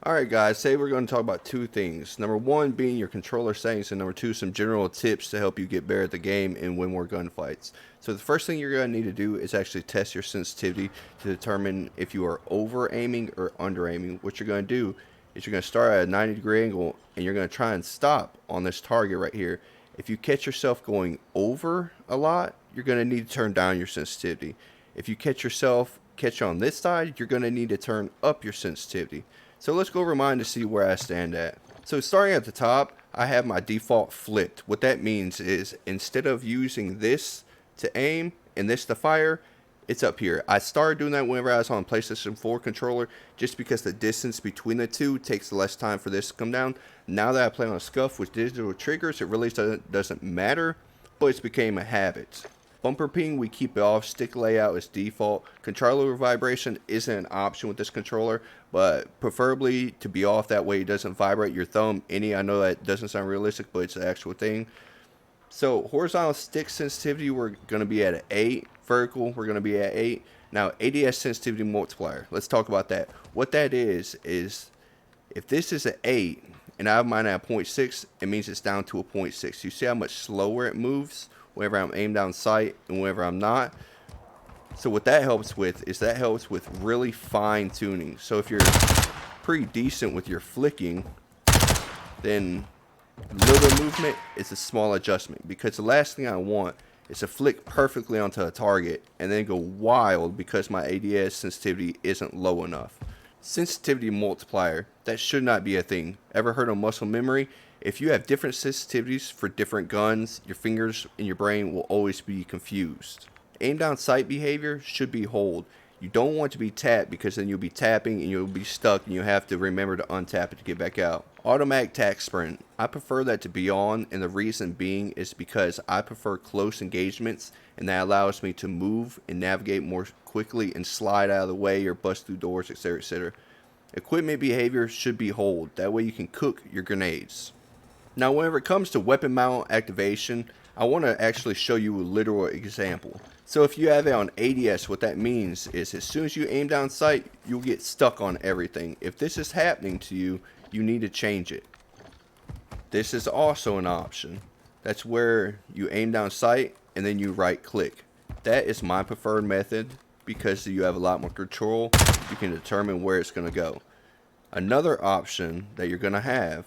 Alright guys, today we're going to talk about two things. Number one being your controller settings, and number two some general tips to help you get better at the game and win more gunfights. So the first thing you're going to need to do is actually test your sensitivity to determine if you are over aiming or under aiming. What you're going to do is you're going to start at a 90-degree angle and you're going to try and stop on this target right here. If you catch yourself going over a lot, you're going to need to turn down your sensitivity. If you catch on this side, you're going to need to turn up your sensitivity. So let's go over mine to see where I stand at. So starting at the top, I have my default flipped. What that means is instead of using this to aim and this to fire, it's up here. I started doing that whenever I was on PlayStation 4 controller just because the distance between the two takes less time for this to come down. Now that I play on a SCUF with digital triggers, it really doesn't matter, but it's became a habit. Bumper ping, we keep it off. Stick layout is default. Controller vibration isn't an option with this controller, but preferably to be off, that way it doesn't vibrate your thumb any. I know that doesn't sound realistic, but it's an actual thing. So horizontal stick sensitivity, we're going to be at an 8. Vertical, we're going to be at 8. Now ADS sensitivity multiplier, let's talk about that. What that is if this is an 8 and I have mine at 0.6, it means it's down to a 0.6. You see how much slower it moves whenever I'm aimed down sight and whenever I'm not. So what that helps with is that helps with really fine tuning. So if you're pretty decent with your flicking, then little movement is a small adjustment, because the last thing I want is to flick perfectly onto a target and then go wild because my ADS sensitivity isn't low enough. Sensitivity multiplier, that should not be a thing. Ever heard of muscle memory? If you have different sensitivities for different guns, your fingers and your brain will always be confused. Aim down sight behavior should be hold. You don't want to be tapped, because then you'll be tapping and you'll be stuck and you have to remember to untap it to get back out. Automatic tack sprint, I prefer that to be on, and the reason being is because I prefer close engagements, and that allows me to move and navigate more quickly and slide out of the way or bust through doors, etc, etc. Equipment behavior should be hold. That way you can cook your grenades. Now whenever it comes to weapon mount activation, I want to actually show you a literal example. So if you have it on ADS, what that means is as soon as you aim down sight, you'll get stuck on everything. If this is happening to you, you need to change it. This is also an option. That's where you aim down sight and then you right click. That is my preferred method because you have a lot more control. You can determine where it's going to go. Another option that you're going to have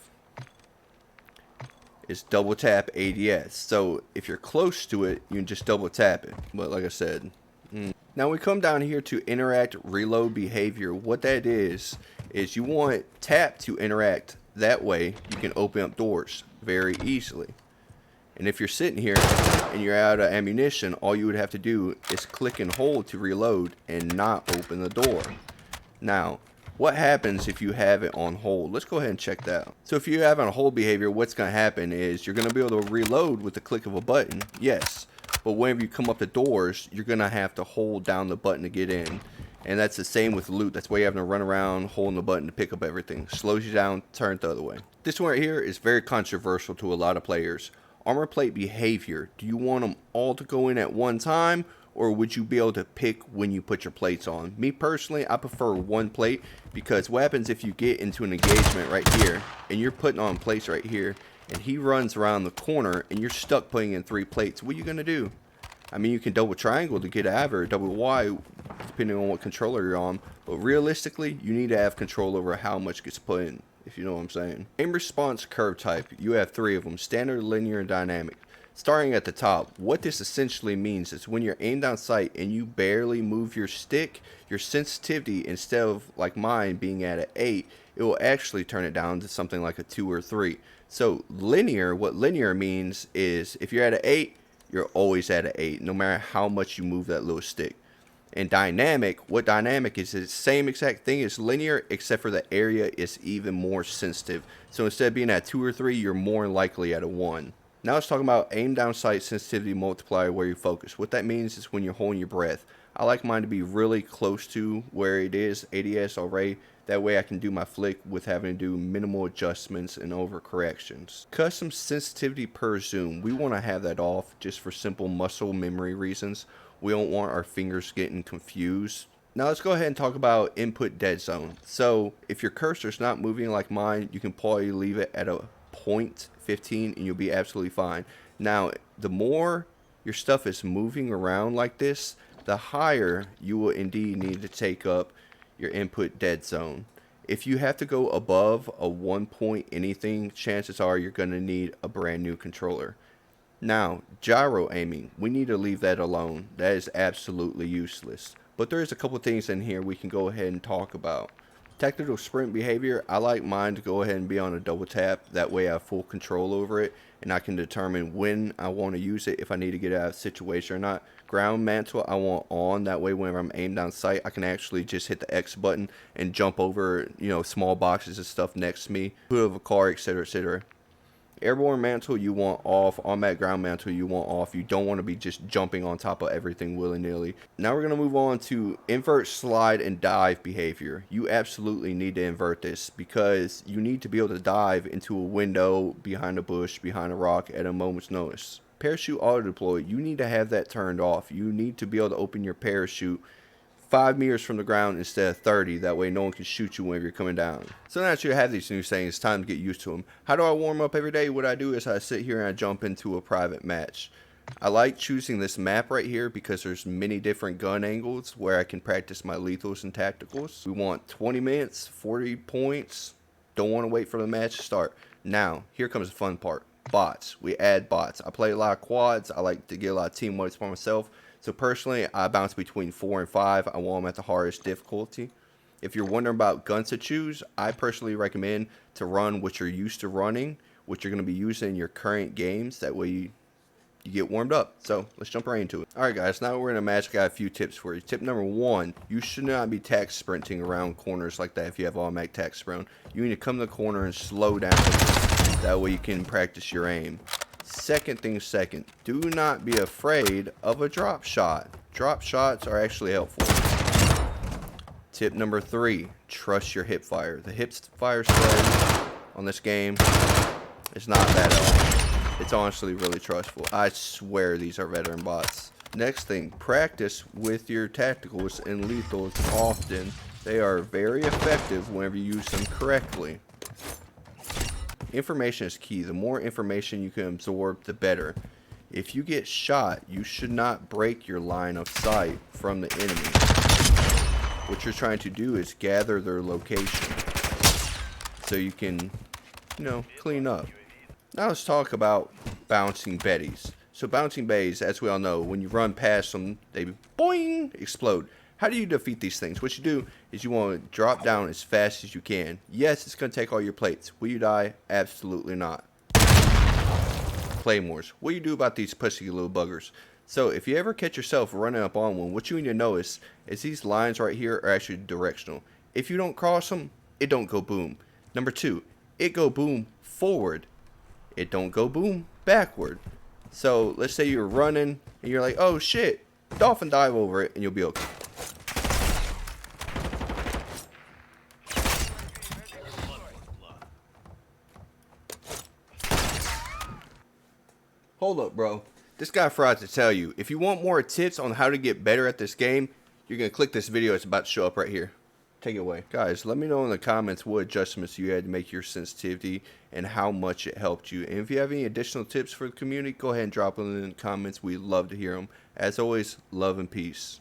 is double tap ADS. So if you're close to it, you can just double tap it. But like I said, now we come down here to interact reload behavior. What that is you want tap to interact. That way you can open up doors very easily. And if you're sitting here and you're out of ammunition, all you would have to do is click and hold to reload and not open the door. Now what happens if you have it on hold? Let's go ahead and check that out. So if you have on hold behavior, what's going to happen is you're going to be able to reload with the click of a button, yes. But whenever you come up to doors, you're going to have to hold down the button to get in. And that's the same with loot. That's why you have to run around holding the button to pick up everything. Slows you down, turn it the other way. This one right here is very controversial to a lot of players. Armor plate behavior. Do you want them all to go in at one time, or would you be able to pick when you put your plates on? Me personally, I prefer one plate, because what happens if you get into an engagement right here and you're putting on plates right here and he runs around the corner and you're stuck putting in 3 plates? What are you going to do? I mean, you can double triangle to get out of it, or double Y depending on what controller you're on, but realistically you need to have control over how much gets put in, if you know what I'm saying. Aim response curve type, you have 3 of them: standard, linear, and dynamic. Starting at the top, what this essentially means is when you're aimed down sight and you barely move your stick, your sensitivity, instead of like mine being at an 8, it will actually turn it down to something like a 2 or 3. So linear, what linear means is if you're at an 8, you're always at an 8, no matter how much you move that little stick. And dynamic, what dynamic is the same exact thing as linear, except for the area is even more sensitive. So instead of being at 2 or 3, you're more likely at a 1. Now let's talk about aim down sight sensitivity multiplier, where you focus. What that means is when you're holding your breath. I like mine to be really close to where it is ADS already. That way I can do my flick with having to do minimal adjustments and overcorrections. Custom sensitivity per zoom. We want to have that off just for simple muscle memory reasons. We don't want our fingers getting confused Now let's go ahead and talk about input dead zone. So if your cursor's not moving like mine, you can probably leave it at a 0.15 and you'll be absolutely fine. Now, the more your stuff is moving around like this, the higher you will indeed need to take up your input dead zone. If you have to go above a 1 point anything, chances are you're going to need a brand new controller. Now, gyro aiming, we need to leave that alone. That is absolutely useless. But there's a couple things in here we can go ahead and talk about. Tactical sprint behavior, I like mine to go ahead and be on a double tap. That way I have full control over it and I can determine when I want to use it, if I need to get out of a situation or not. Ground mantle, I want on. That way whenever I'm aimed down sight, I can actually just hit the X button and jump over, small boxes and stuff next to me, hood of a car, etc., etc. Airborne mantle you want off. Automatic ground mantle you want off. You don't want to be just jumping on top of everything willy-nilly. Now we're going to move on to invert, slide, and dive behavior. You absolutely need to invert this because you need to be able to dive into a window, behind a bush, behind a rock at a moment's notice. Parachute auto deploy, you need to have that turned off. You need to be able to open your parachute 5 meters from the ground instead of 30. That way no one can shoot you whenever you're coming down. So now that you have these new settings, it's time to get used to them. How do I warm up every day? What I do is I sit here and I jump into a private match. I like choosing this map right here because there's many different gun angles where I can practice my lethals and tacticals. We want 20 minutes, 40 points. Don't want to wait for the match to start. Now, here comes the fun part. Bots. We add bots. I play a lot of quads. I like to get a lot of team wipes by myself. So personally, I bounce between 4 and 5. I want them at the hardest difficulty. If you're wondering about guns to choose, I personally recommend to run what you're used to running, what you're going to be using in your current games. That way you get warmed up. So let's jump right into it. Alright guys, now we're in a match. I got a few tips for you. Tip number 1, you should not be tack sprinting around corners like that if you have automatic tack sprint. You need to come to the corner and slow down. That way you can practice your aim. Second, do not be afraid of a drop shot. Drop shots are actually helpful. Tip number 3, trust your hip fire. The hip fire spread on this game is not bad at all. It's honestly really trustful. I swear these are veteran bots. Next thing, practice with your tacticals and lethals often. They are very effective whenever you use them correctly. Information is key. The more information you can absorb, the better. If you get shot, you should not break your line of sight from the enemy. What you're trying to do is gather their location so you can, clean up. Now let's talk about bouncing betties. So bouncing betties, as we all know, when you run past them, they boing, explode. How do you defeat these things? What you do is you want to drop down as fast as you can. Yes, it's going to take all your plates. Will you die? Absolutely not. Claymores. What do you do about these pussy little buggers? So if you ever catch yourself running up on one, what you need to notice is these lines right here are actually directional. If you don't cross them, it don't go boom. Number 2, it go boom forward. It don't go boom backward. So let's say you're running and you're like, oh shit, dolphin dive over it and you'll be okay. Hold up, bro. This guy forgot to tell you, if you want more tips on how to get better at this game, you're going to click this video. It's about to show up right here. Take it away. Guys, let me know in the comments what adjustments you had to make your sensitivity and how much it helped you. And if you have any additional tips for the community, go ahead and drop them in the comments. We'd love to hear them. As always, love and peace.